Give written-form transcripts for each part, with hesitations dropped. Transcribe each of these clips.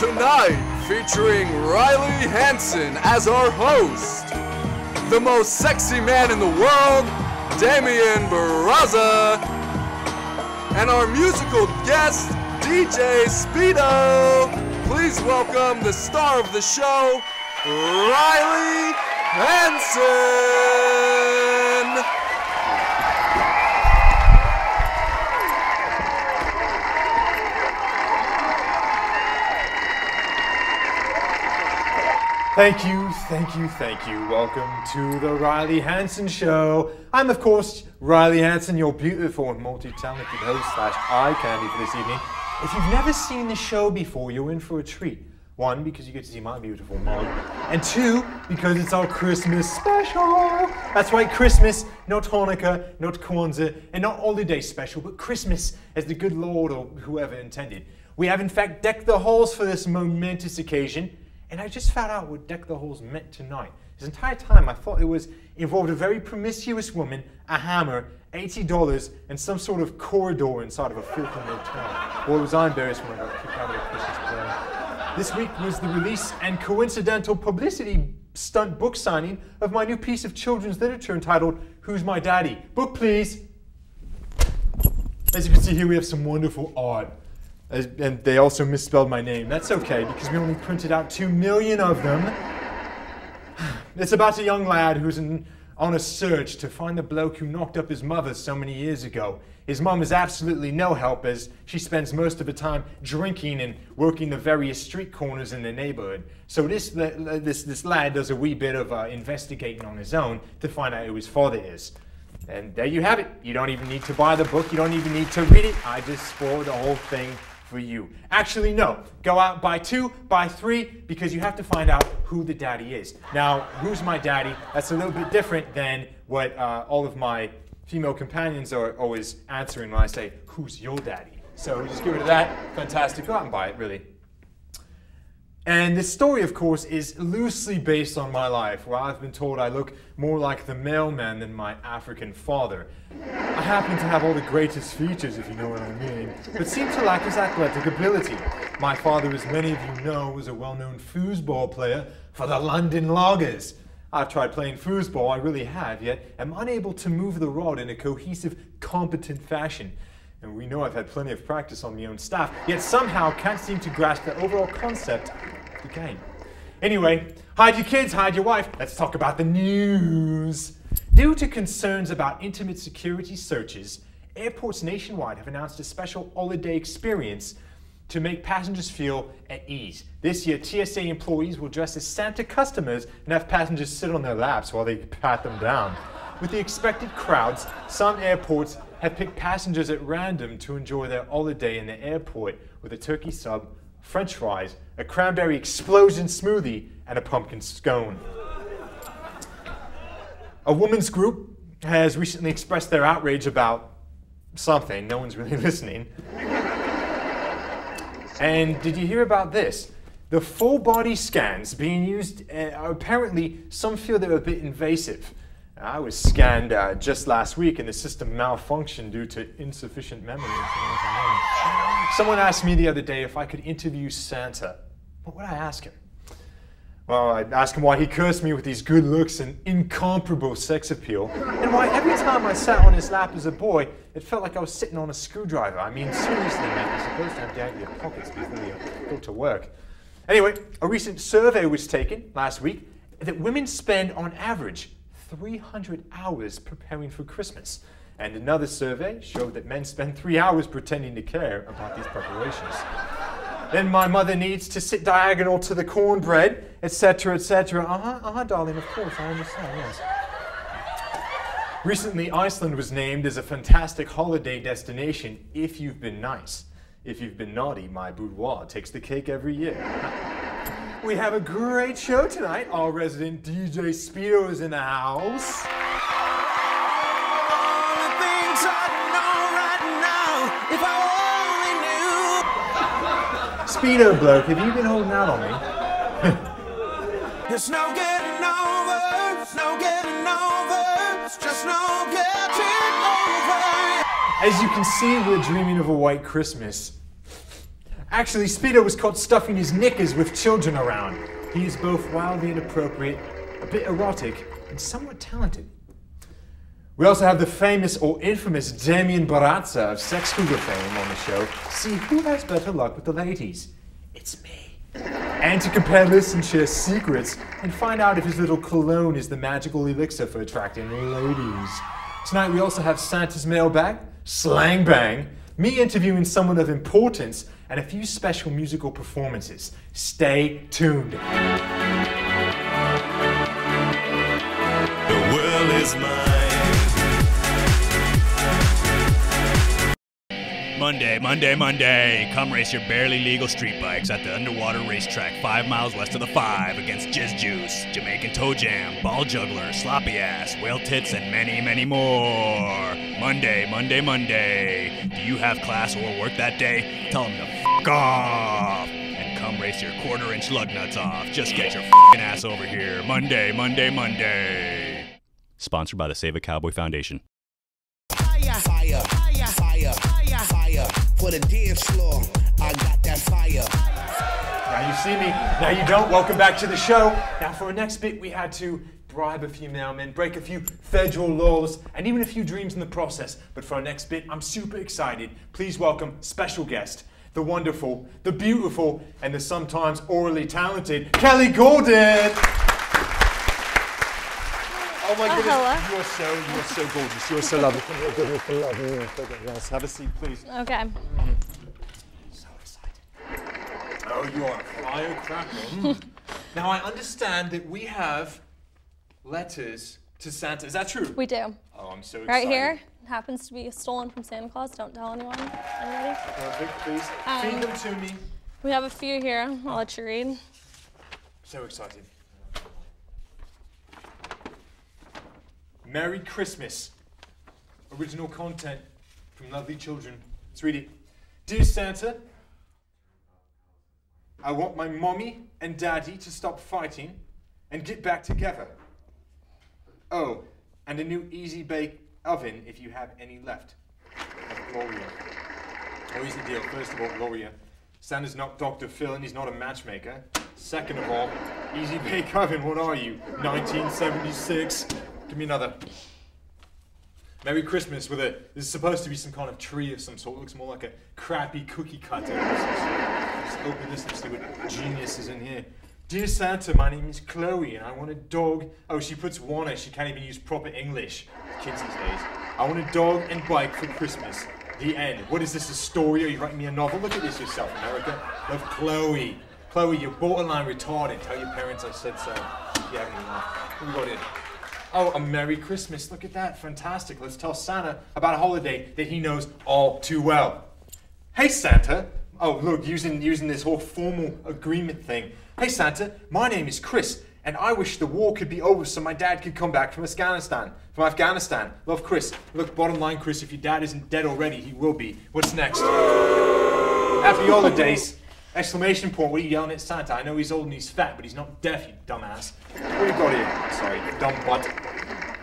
Tonight, featuring Riley Hanson as our host, the most sexy man in the world, Damien Barraza, and our musical guest, DJ Speedo. Please welcome the star of the show, Riley Hanson. Thank you, thank you, thank you. Welcome to the Riley Hanson Show. I'm, of course, Riley Hanson, your beautiful and multi-talented host / eye candy for this evening. If you've never seen the show before, you're in for a treat. One, because you get to see my beautiful mug. And two, because it's our Christmas special. That's right, Christmas, not Hanukkah, not Kwanzaa, and not holiday special, but Christmas as the good Lord or whoever intended. We have, in fact, decked the halls for this momentous occasion. And I just found out what Deck the Halls meant tonight. This entire time I thought it involved a very promiscuous woman, a hammer, $80, and some sort of corridor inside of a filthy motel. Boy, was I embarrassed when I got kicked out of the Christmas play. This week was the release and coincidental publicity stunt book signing of my new piece of children's literature entitled, Who's My Daddy? Book, please. As you can see here, we have some wonderful art. And they also misspelled my name. That's okay, because we only printed out 2 million of them. It's about a young lad who's on a search to find the bloke who knocked up his mother so many years ago. His mom is absolutely no help, as she spends most of her time drinking and working the various street corners in the neighborhood. So this lad does a wee bit of investigating on his own to find out who his father is. And there you have it. You don't even need to buy the book. You don't even need to read it. I just spoiled the whole thing for you. Actually, no. Go out, buy 2, buy 3, because you have to find out who the daddy is. Now, who's my daddy? That's a little bit different than what all of my female companions are always answering when I say, who's your daddy? So just get rid of that. Fantastic. Go out and buy it, really. And this story, of course, is loosely based on my life, where I've been told I look more like the mailman than my African father. I happen to have all the greatest features, if you know what I mean, but seem to lack his athletic ability. My father, as many of you know, was a well-known foosball player for the London Loggers. I've tried playing foosball, I really have, yet am unable to move the rod in a cohesive, competent fashion. And we know I've had plenty of practice on my own staff, yet somehow can't seem to grasp the overall concept of the game. Anyway, hide your kids, hide your wife. Let's talk about the news. Due to concerns about intimate security searches, airports nationwide have announced a special holiday experience to make passengers feel at ease. This year, TSA employees will dress as Santa customers and have passengers sit on their laps while they pat them down. With the expected crowds, some airports have picked passengers at random to enjoy their holiday in the airport with a turkey sub, French fries, a cranberry explosion smoothie, and a pumpkin scone. A women's group has recently expressed their outrage about something. No one's really listening. And did you hear about this? The full body scans being used, apparently some feel they're a bit invasive. I was scanned just last week and the system malfunctioned due to insufficient memory. Someone asked me the other day if I could interview Santa. What would I ask him? Well, I'd ask him why he cursed me with these good looks and incomparable sex appeal, and why every time I sat on his lap as a boy, it felt like I was sitting on a screwdriver. I mean, seriously, man, you're supposed to have out your pockets before you go to work. Anyway, a recent survey was taken last week that women spend on average 300 hours preparing for Christmas. And another survey showed that men spend 3 hours pretending to care about these preparations. Then my mother needs to sit diagonal to the cornbread, etc., etc. Darling, of course, I understand, yes. Recently, Iceland was named as a fantastic holiday destination if you've been nice. If you've been naughty, my boudoir takes the cake every year. We have a great show tonight. Our resident DJ Speedo is in the house. All the things I know right now, if I only knew. Speedo bloke, have you been holding out on me? There's no getting over, no getting over, it's just no getting over. As you can see, we're dreaming of a white Christmas. Actually, Speedo was caught stuffing his knickers with children around. He is both wildly inappropriate, a bit erotic, and somewhat talented. We also have the famous or infamous Damien Barraza of Sex Cougar fame on the show. See who has better luck with the ladies. It's me. And to compare lists and share secrets and find out if his little cologne is the magical elixir for attracting ladies. Tonight we also have Santa's mailbag, slang bang, me interviewing someone of importance, and a few special musical performances. Stay tuned. The world is mine. Monday, Monday, Monday. Come race your barely legal street bikes at the underwater racetrack 5 miles west of the 5 against Jizz Juice, Jamaican Toe Jam, Ball Juggler, Sloppy Ass, Whale Tits, and many, many more. Monday, Monday, Monday. Do you have class or work that day? Tell them to f*** off and come race your quarter-inch lug nuts off. Just get your f***ing ass over here. Monday, Monday, Monday. Sponsored by the Save a Cowboy Foundation. Fire, fire, fire, fire, fire, fire. For the dance floor, I got that fire. Now you see me, now you don't. Welcome back to the show. Now for our next bit, we had to bribe a few mailmen, break a few federal laws, and even a few dreams in the process. But for our next bit, I'm super excited. Please welcome special guest, the wonderful, the beautiful, and the sometimes orally talented Kelly Gordon. Oh my goodness, hello. you are so gorgeous. You are so lovely. Yes, have a seat, please. Okay. So excited. Oh, you are a firecracker. Now, I understand that we have letters to Santa. Is that true? We do. Oh, I'm so excited. Right here. It happens to be stolen from Santa Claus. Don't tell anyone. Anybody? Perfect, please. Feed them to me. We have a few here. I'll let you read. So excited. Merry Christmas. Original content from lovely children. Let's read it. Dear Santa, I want my mommy and daddy to stop fighting and get back together. Oh, and a new easy bake oven if you have any left. Of Gloria. Oh, here's the deal. First of all, Gloria, Santa's not Dr. Phil and he's not a matchmaker. Second of all, easy bake oven, what are you? 1976? Give me another. Merry Christmas with a, this is supposed to be some kind of tree of some sort. It looks more like a crappy cookie cutter. Let's open this and see what genius is in here. Dear Santa, my name is Chloe and I want a dog. Oh, she puts wanna, she can't even use proper English. Kids these days. I want a dog and bike for Christmas. The end. What is this, a story? Are you writing me a novel? Look at this yourself, America. Love Chloe. Chloe, you're borderline retarded. Tell your parents I said so. You haven't even laughed. What we got here? Oh, a Merry Christmas. Look at that. Fantastic. Let's tell Santa about a holiday that he knows all too well. Hey, Santa. Oh, look, using this whole formal agreement thing. Hey, Santa, my name is Chris, and I wish the war could be over so my dad could come back from Afghanistan. Love, Chris. Look, bottom line, Chris, if your dad isn't dead already, he will be. What's next? Happy holidays. Exclamation point, what are you yelling at Santa? I know he's old and he's fat, but he's not deaf, you dumbass. What do you got here? Sorry, dumb butt.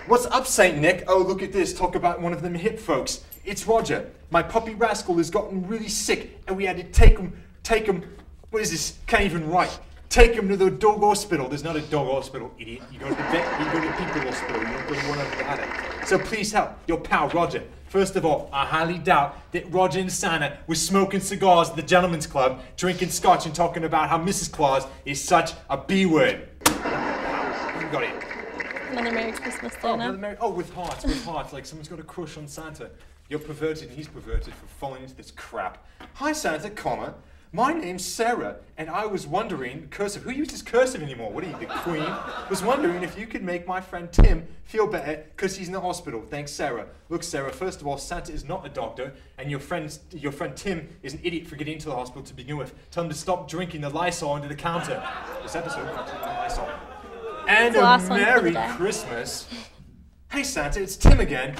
What's up, Saint Nick? Oh, look at this. Talk about one of them hip folks. It's Roger. My puppy Rascal has gotten really sick, and we had to take him, what is this? Can't even write. Take him to the dog hospital. There's not a dog hospital, idiot. You go to the vet, you go to the people hospital. You don't go to one over the other. So please help your pal, Roger. First of all, I highly doubt that Roger and Santa were smoking cigars at the Gentleman's Club, drinking scotch and talking about how Mrs. Claus is such a B-word. What you got here? Another Merry Christmas Day now. Oh, with hearts, like someone's got a crush on Santa. You're perverted and he's perverted for falling into this crap. Hi, Santa, comma. My name's Sarah, and I was wondering, cursive, who uses cursive anymore? What are you, the queen? Was wondering if you could make my friend Tim feel better because he's in the hospital. Thanks, Sarah. Look, Sarah, first of all, Santa is not a doctor, and your friend Tim is an idiot for getting into the hospital to begin with. Tell him to stop drinking the Lysol under the counter. This episode, Lysol. And a Merry Christmas. Hey, Santa, it's Tim again.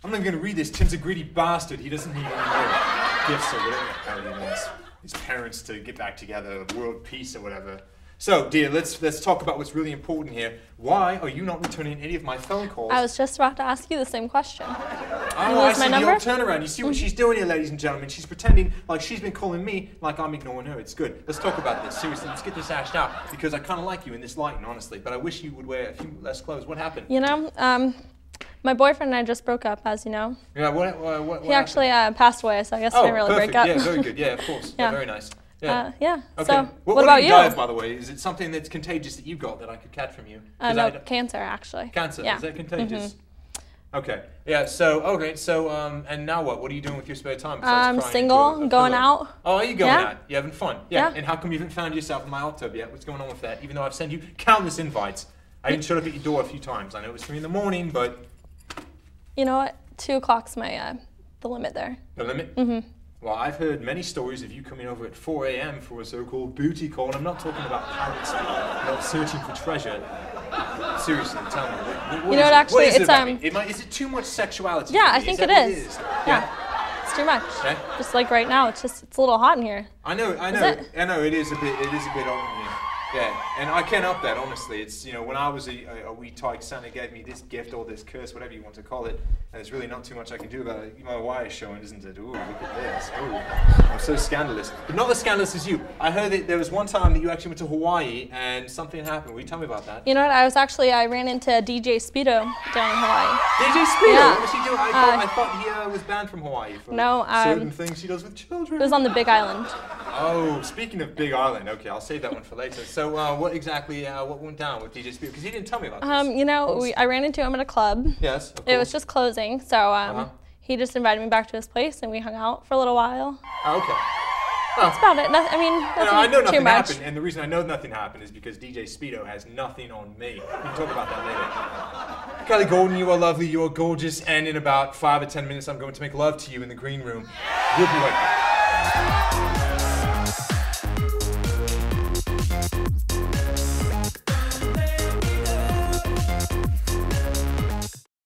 I'm not going to read this. Tim's a greedy bastard. He doesn't need any gifts or whatever he wants. His parents to get back together, world peace or whatever. So, dear, let's talk about what's really important here. Why are you not returning any of my phone calls? I was just about to ask you the same question. Oh, I lose my see the number? old turnaround. You see what she's doing here, ladies and gentlemen? She's pretending like she's been calling me like I'm ignoring her. It's good. Let's talk about this. Seriously, let's get this hashed out because I kind of like you in this lighting, honestly. But I wish you would wear a few less clothes. What happened? You know, my boyfriend and I just broke up, as you know. Yeah, what He actually passed away, so I guess we didn't really perfect. break up. Yeah, very good. Yeah, of course. Yeah, Yeah. very nice. Yeah. Yeah. Okay. So, what about did you? die of, by the way? Is it something that's contagious that you got that I could catch from you? No, cancer, actually. Cancer. Yeah. Is that contagious? Okay. Yeah. So, okay. So, and now what? What are you doing with your spare time? besides crying Single, into a going pillow? out. Oh, are you going Yeah. out? You having fun? Yeah. Yeah. And how come you haven't found yourself in my hot tub yet? What's going on with that? Even though I've sent you countless invites. I even showed up at your door a few times. I know it was 3 in the morning, but... You know what? 2 o'clock's my the limit there. The limit? Mm-hmm. Well, I've heard many stories of you coming over at 4 a.m. for a so-called booty call, and I'm not talking about pirates, not searching for treasure. Seriously, tell me. What You know what, actually, is it it's, about me? Is it too much sexuality? Yeah, for I me? think that it what is. Yeah. It's too much. Okay. Just like right now, it's a little hot in here. I know, it? it is a bit on you. Yeah, and I can't help that, honestly. It's, you know, when I was a wee tyke, Santa gave me this gift or this curse, whatever you want to call it, and there's really not too much I can do about it. My wire's showing, isn't it? Ooh, look at this. Ooh, I'm so scandalous. But not as scandalous as you. I heard that there was one time that you actually went to Hawaii and something happened. Will you tell me about that? You know what? I ran into DJ Speedo down in Hawaii. DJ Speedo? Yeah. What was he doing? I thought he was banned from Hawaii for certain things he does with children. It was on the Big Island. Oh, speaking of Big Island, okay, I'll save that one for later. So, what exactly, what went down with DJ Speedo? Because he didn't tell me about this. You know, I ran into him at a club. Yes, of course. It was just closing, so he just invited me back to his place, and we hung out for a little while. Oh, okay. That's about it. Nothing I know too nothing much. happened, and the reason I know nothing happened is because DJ Speedo has nothing on me. We can talk about that later. Kelly Golden, you are lovely, you are gorgeous, and in about 5 or 10 minutes, I'm going to make love to you in the green room. We'll be right back.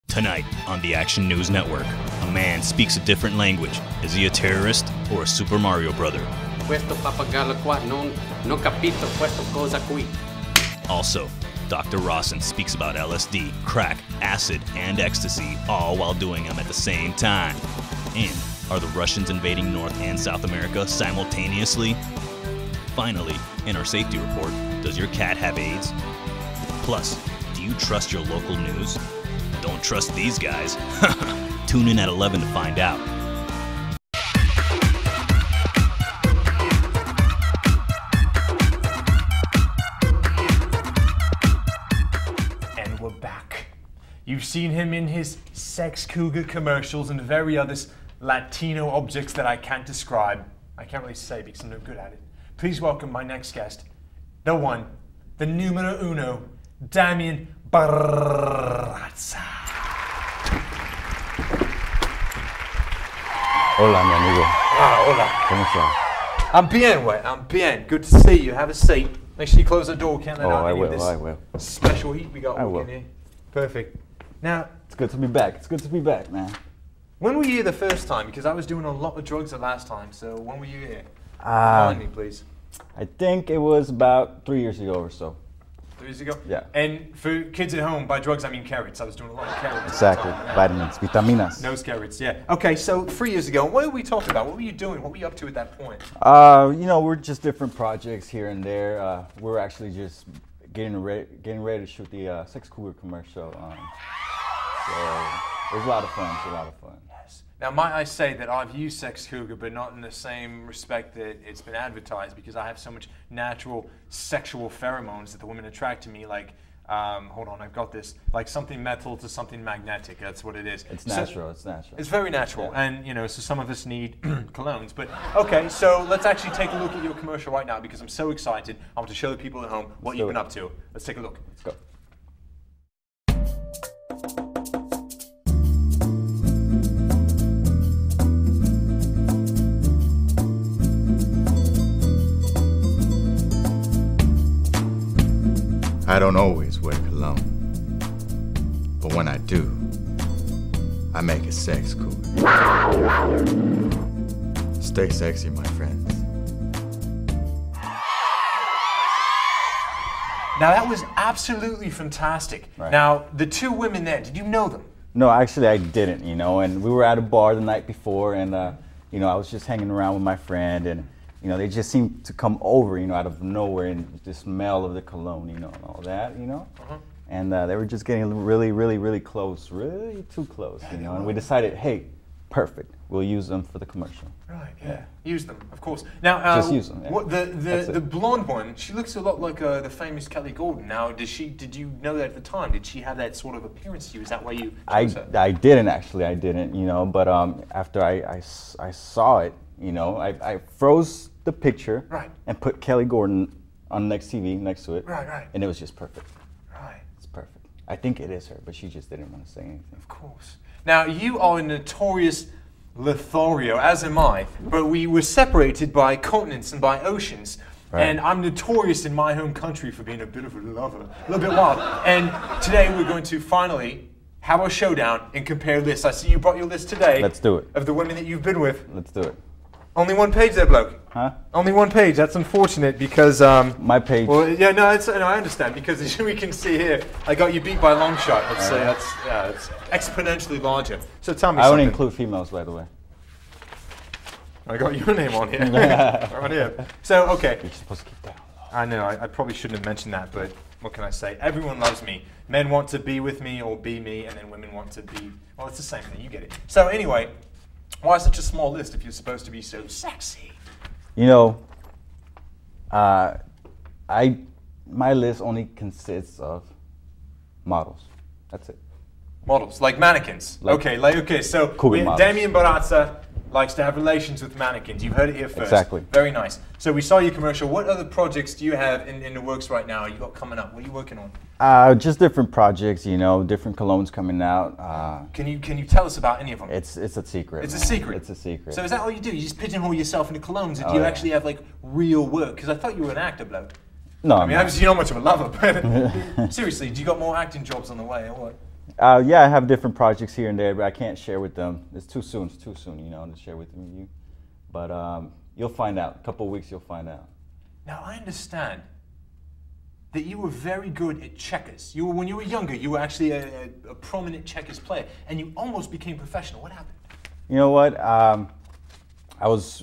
Tonight on the Action News Network, a man speaks a different language. Is he a terrorist or a Super Mario brother? Questo pappagallo qua non capito questo cosa qui. Also, Dr. Rawson speaks about LSD, crack, acid, and ecstasy, all while doing them at the same time. And are the Russians invading North and South America simultaneously? Finally, in our safety report, does your cat have AIDS? Plus, do you trust your local news? Don't trust these guys. Tune in at 11 to find out. And we're back. You've seen him in his Sex Cougar commercials and various Latino objects that I can't describe. I can't really say because I'm no good at it. Please welcome my next guest, the one, the numero uno, Damien Barraza. Hola, mi amigo. Ah, hola. ¿Cómo estás? I'm bien, güey. I'm bien. Good to see you. Have a seat. Make sure you close the door. Can't let out any of this I will. special heat we got I working will. here. Perfect. Now, It's good to be back. It's good to be back, man. when were you here the first time? Because I was doing a lot of drugs the last time. So when were you here? Remind me, please. I think it was about 3 years ago or so. 3 years ago? Yeah. And for kids at home, by drugs I mean carrots. I was doing a lot of carrots. Exactly. Vitamins, vitaminas. Nose carrots, yeah. Okay, so 3 years ago, what were we talking about? What were you doing? What were you up to at that point? You know, we're just different projects here and there. We're actually just getting ready to shoot the Sex Cougar commercial. So it was a lot of fun. It's a lot of fun. Yes. Now, might I say that I've used Sex Cougar, but not in the same respect that it's been advertised, because I have so much natural sexual pheromones that the women attract to me, like, hold on, I've got this, like something metal to something magnetic. That's what it is. It's natural. It's natural. It's very natural, Yeah. and you know, so some of us need colognes. But okay, so let's actually take a look at your commercial right now because I'm so excited. I want to show the people at home what you've been up to. Let's take a look. Let's go. I don't always wear cologne, but when I do, I make a sex cougar. Stay sexy, my friends. Now that was absolutely fantastic. Right. Now the two women there, did you know them? No, actually I didn't, you know, and we were at a bar the night before, and you know, I was just hanging around with my friend, and you know, they just seemed to come over, you know, out of nowhere, and the smell of the cologne, you know, and all that, you know. And they were just getting really close, really too close, you know, and we decided, hey, perfect, we'll use them for the commercial. Right, yeah. Use them, of course. Now, just use them. Yeah. What, the blonde one, she looks a lot like the famous Kelly Gordon. Now, did you know that at the time? Did she have that sort of appearance to you? Is that why you chose her? I didn't actually, I didn't, you know, but after I saw it, you know, I froze the picture and put Kelly Gordon on the next TV next to it. Right. And it was just perfect. Right. It's perfect. I think it is her, but she just didn't want to say anything. Of course. Now, you are a notorious Lothario, as am I, but we were separated by continents and by oceans. Right. And I'm notorious in my home country for being a bit of a lover, a little bit wild. And today we're going to finally have our showdown and compare lists. I see you brought your list today. Let's do it. Of the women that you've been with. Let's do it. Only one page there, bloke. Huh? Only one page. That's unfortunate because my page. Well, yeah, no, I understand because as we can see here, I got you beat by a long shot. Let's say it's exponentially larger. So tell me I something. only include females, by the way. I got your name on here. Right here. So okay. You're supposed to keep that. I know. I probably shouldn't have mentioned that, but what can I say? Everyone loves me. Men want to be with me or be me, and then women want to be. Well, it's the same thing. You get it. So anyway. Why such a small list if you're supposed to be so sexy? You know, my list only consists of models. That's it. Models, like mannequins. Okay, so Damien Barraza likes to have relations with mannequins. You've heard it here first. Exactly. Very nice. So we saw your commercial. What other projects do you have in the works right now? You got coming up? What are you working on? Just different projects, you know, different colognes coming out. Can you tell us about any of them? It's a secret. It's a secret. It's a secret. So is that all you do? You just pigeonhole yourself into colognes, or do you actually have like real work? Because I thought you were an actor, bloke. No, I mean, obviously you're not much of a lover, but seriously, do you got more acting jobs on the way, or what? Yeah, I have different projects here and there, but I can't share with them. It's too soon, you know, to share with you. But you'll find out. A couple of weeks, you'll find out. Now, I understand that you were very good at checkers. When you were younger, you were actually a prominent checkers player, and you almost became professional. What happened? You know what?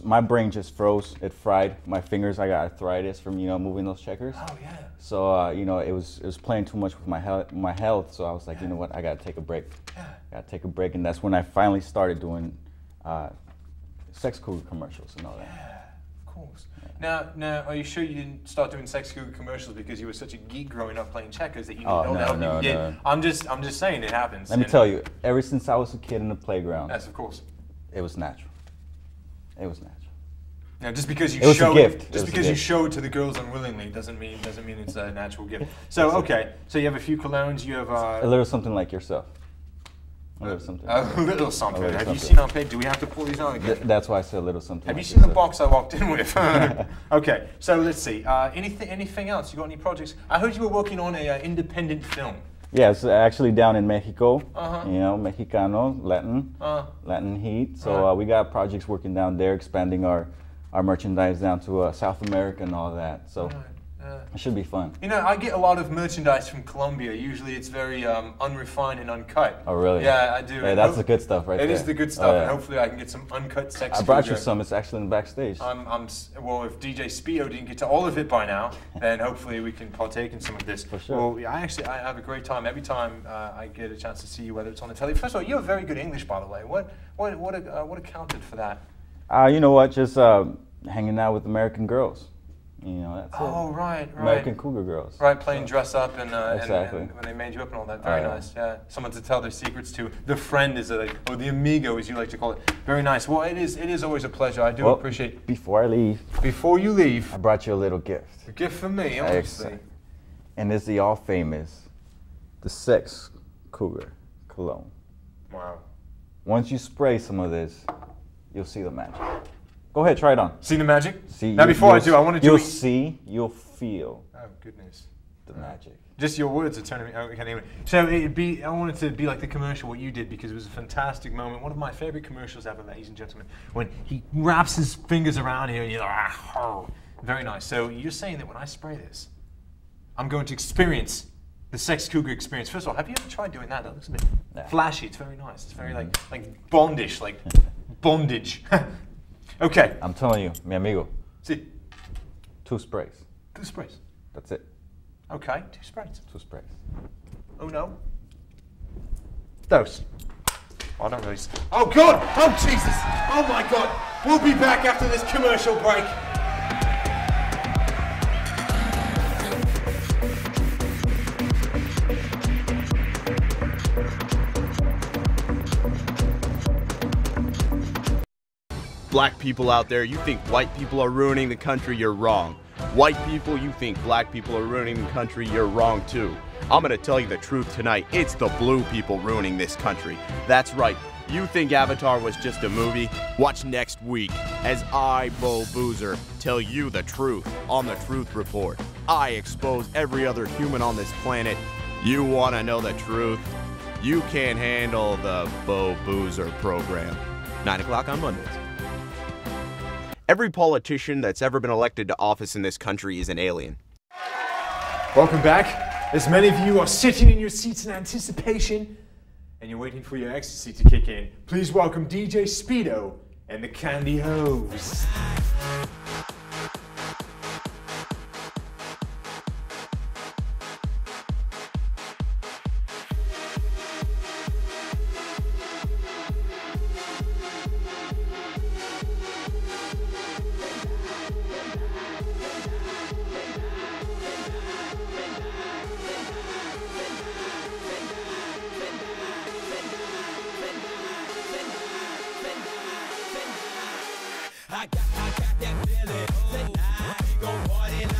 My brain just froze. It fried my fingers. I got arthritis from, you know, moving those checkers. Oh yeah. So you know, it was playing too much with my health. So I was like, you know what? I gotta take a break. Yeah. Gotta take a break, and that's when I finally started doing Sex Cougar commercials and all that. Yeah, of course. Now, are you sure you didn't start doing Sex Cougar commercials because you were such a geek growing up playing checkers that you didn't know that? No. I'm just saying it happens. Let me tell you, ever since I was a kid in the playground, yes, of course, it was natural. It was natural. Now, just because you show it, you show it to the girls unwillingly doesn't mean it's a natural gift. So okay, so you have a few colognes. You have a little something like yourself. A little something. A little something. Have you seen our page? Do we have to pull these out again? That's why I said a little something. Have you seen the box I walked in with? Okay, so let's see. Anything else? You got any projects? I heard you were working on an independent film. Yeah, it's actually down in Mexico. You know, Mexicano, Latin heat. So we got projects working down there, expanding our merchandise down to South America and all that. So it should be fun. You know, I get a lot of merchandise from Colombia. Usually it's very unrefined and uncut. Oh, really? Yeah, I do. Yeah, that's the good stuff right there. It is the good stuff, and hopefully I can get some uncut Sex Cougar. I brought you some. It's actually in the backstage. Well, if DJ Speedo didn't get to all of it by now, then hopefully we can partake in some of this. For sure. Well, I have a great time every time I get a chance to see you, whether it's on the telly. First of all, you have very good English, by the way. What accounted for that? You know what? Just hanging out with American girls. You know, that's it. Oh, right. American Cougar girls. Right, playing dress up and, exactly. and when they made you up and all that. Very nice. Yeah, someone to tell their secrets to. The friend is or the amigo, as you like to call it. Very nice. Well, it is always a pleasure. I do appreciate. Before I leave. Before you leave. I brought you a little gift. A gift for me, obviously. And it's the all famous, the Sex Cougar cologne. Wow. Once you spray some of this, you'll see the magic. Go ahead, try it on. See the magic? See, now, before I do, I want to do. You'll see, you'll feel. Oh goodness. The magic. Just your words are turning me. Okay, anyway. So I wanted to be like the commercial what you did because it was a fantastic moment. One of my favorite commercials ever, ladies and gentlemen. When he wraps his fingers around here and you're like, very nice. So you're saying that when I spray this, I'm going to experience the Sex Cougar experience. First of all, have you ever tried doing that? That looks a bit flashy. It's very nice. It's very like bondish, like bondage. Okay. I'm telling you, mi amigo. See. 2 sprays. 2 sprays. That's it. Okay, 2 sprays. 2 sprays. Oh no. Dose. I don't really. Oh God! Oh Jesus! Oh my God! We'll be back after this commercial break. Black people out there, you think white people are ruining the country, you're wrong. White people, you think black people are ruining the country, you're wrong too. I'm gonna tell you the truth tonight, it's the blue people ruining this country. That's right, you think Avatar was just a movie? Watch next week as I, Bo Boozer, tell you the truth on the Truth Report. I expose every other human on this planet. You wanna know the truth? You can't handle the Bo Boozer program. 9 o'clock on Mondays. Every politician that's ever been elected to office in this country is an alien. Welcome back. As many of you are sitting in your seats in anticipation and you're waiting for your ecstasy to kick in, please welcome DJ Speedo and the Candy Hose. I got that feeling. I ain't gon' party like